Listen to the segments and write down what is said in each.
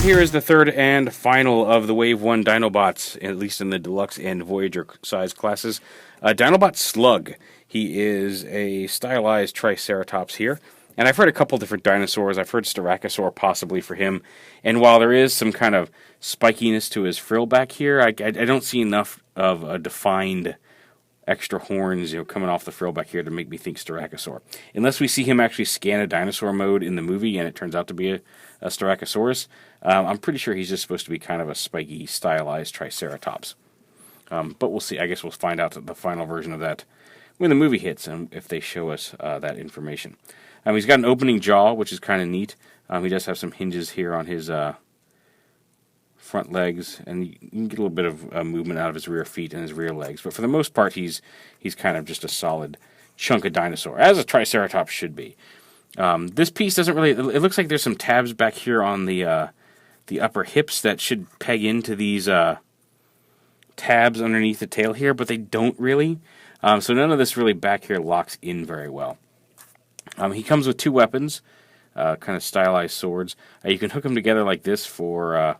Here is the third and final of the Wave 1 Dinobots, at least in the Deluxe and Voyager size classes. Dinobots Slug. He is a stylized Triceratops here. And I've heard a couple different dinosaurs. I've heard Styracosaur possibly for him. And while there is some kind of spikiness to his frill back here, I don't see enough of a defined extra horns, coming off the frill back here to make me think Styracosaur. Unless we see him actually scan a dinosaur mode in the movie and it turns out to be a Styracosaurus, I'm pretty sure he's just supposed to be kind of a spiky, stylized Triceratops. But we'll see. I guess we'll find out the final version of that when the movie hits, and if they show us that information. He's got an opening jaw, which is kind of neat. He does have some hinges here on his front legs, and you can get a little bit of movement out of his rear feet and his rear legs. But for the most part, he's kind of just a solid chunk of dinosaur, as a Triceratops should be. This piece doesn't really... It looks like there's some tabs back here on the upper hips that should peg into these tabs underneath the tail here, but they don't really. So none of this really back here locks in very well. He comes with two weapons, kind of stylized swords. You can hook them together like this for...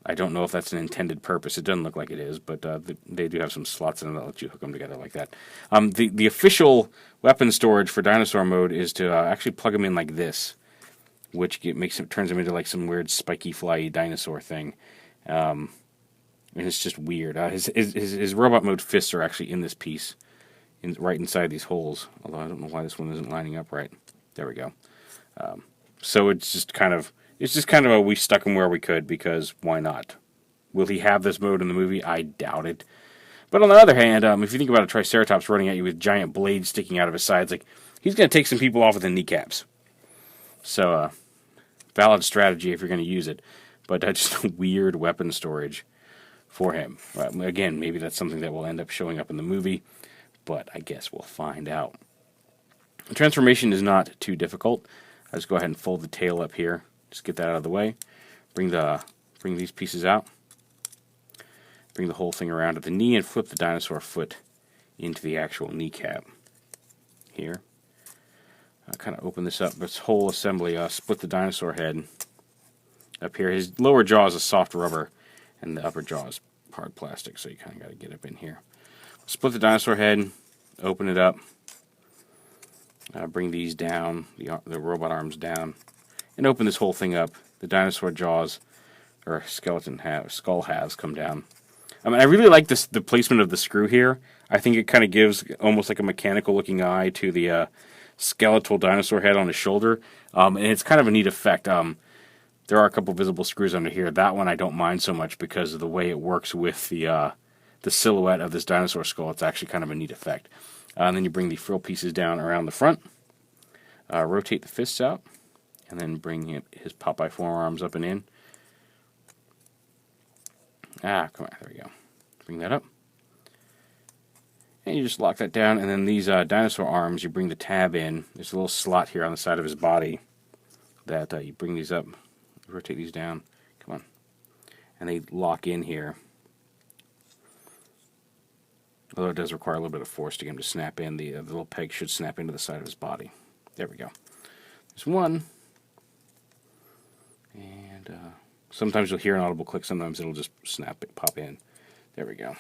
I don't know if that's an intended purpose. It doesn't look like it is, but they do have some slots in them that let you hook them together like that. The official weapon storage for dinosaur mode is to actually plug them in like this, which turns them into like some weird spiky, flyy dinosaur thing. And it's just weird. His robot mode fists are actually in this piece, right inside these holes. Although I don't know why this one isn't lining up right. There we go. So it's just kind of we stuck him where we could, because why not? Will he have this mode in the movie? I doubt it. But on the other hand, if you think about a Triceratops running at you with giant blades sticking out of his sides, he's going to take some people off with the kneecaps. So, valid strategy if you're going to use it. But just a weird weapon storage for him. Again, maybe that's something that will end up showing up in the movie, but I guess we'll find out. The transformation is not too difficult. I'll just go ahead and fold the tail up here. Just get that out of the way. Bring these pieces out. Bring the whole thing around at the knee and flip the dinosaur foot into the actual kneecap. Here. Kind of open this up. This whole assembly, split the dinosaur head up here. His lower jaw is a soft rubber, and the upper jaw is hard plastic, so you kind of got to get up in here. Split the dinosaur head, open it up, bring these down, the robot arms down, and open this whole thing up. The dinosaur jaws, or skull halves come down. I really like the placement of the screw here. I think it kind of gives almost like a mechanical-looking eye to the skeletal dinosaur head on his shoulder, and it's kind of a neat effect. There are a couple visible screws under here. That one I don't mind so much because of the way it works with the silhouette of this dinosaur skull. It's actually kind of a neat effect. And then you bring the frill pieces down around the front, rotate the fists out, and then bring his Popeye forearms up and in. Come on, there we go. Bring that up. And you just lock that down, and then these dinosaur arms, you bring the tab in. There's a little slot here on the side of his body that you bring these up, rotate these down. Come on. And they lock in here. Although it does require a little bit of force to get him to snap in. The little peg should snap into the side of his body. There we go. There's one. And sometimes you'll hear an audible click. Sometimes it'll just pop in. There we go.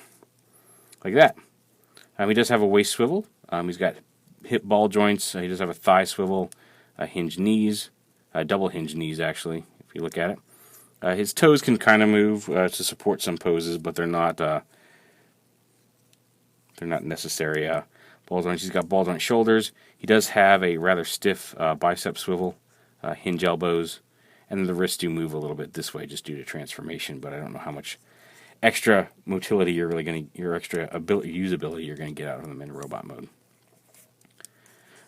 Like that. He does have a waist swivel. He's got hip ball joints. He does have a thigh swivel, hinged knees, double hinged knees actually, if you look at it. His toes can kind of move to support some poses, but they're not necessary ball joints. He's got ball joint shoulders. He does have a rather stiff bicep swivel, hinge elbows, and then the wrists do move a little bit this way just due to transformation, but I don't know how much extra motility your extra usability you're going to get out of them in robot mode.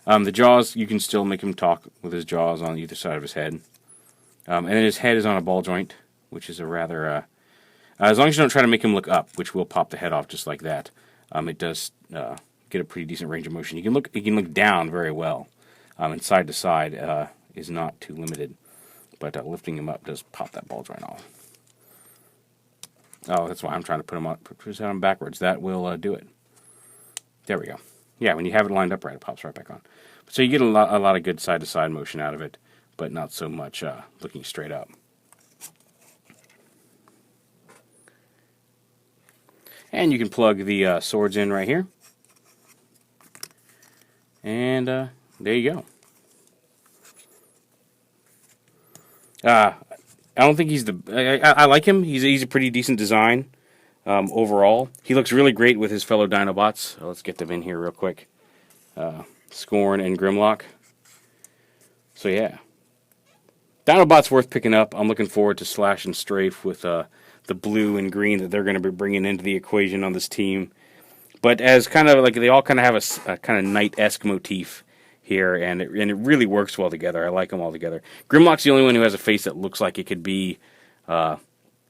The jaws, you can still make him talk with his jaws on either side of his head. And then his head is on a ball joint, which is a rather... as long as you don't try to make him look up, which will pop the head off just like that, it does get a pretty decent range of motion. He can look down very well, and side to side is not too limited. But lifting him up does pop that ball joint off. Oh, that's why I'm trying to put his head on backwards. That will do it. There we go. Yeah, when you have it lined up right, it pops right back on. So you get a lot of good side-to-side motion out of it, but not so much looking straight up. And you can plug the swords in right here. And there you go. I don't think he's the... I like him. He's a pretty decent design overall. He looks really great with his fellow Dinobots. Let's get them in here real quick. Scorn and Grimlock. So yeah. Dinobot's worth picking up. I'm looking forward to Slash and Strafe with the blue and green that they're going to be bringing into the equation on this team. But as kind of like they all kind of have a kind of knight-esque motif here, and it really works well together. I like them all together. Grimlock's the only one who has a face that looks like it could be an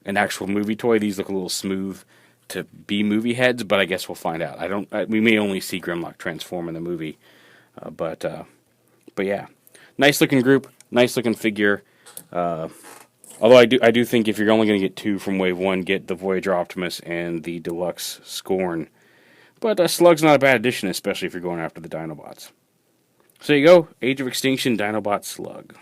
actual movie toy. These look a little smooth to be movie heads, but I guess we'll find out. We may only see Grimlock transform in the movie, but yeah, nice looking group, nice looking figure. Although I do think if you're only going to get 2 from Wave 1, get the Voyager Optimus and the Deluxe Scorn. But Slug's not a bad addition, especially if you're going after the Dinobots. So there you go, Age of Extinction Dinobots Slug.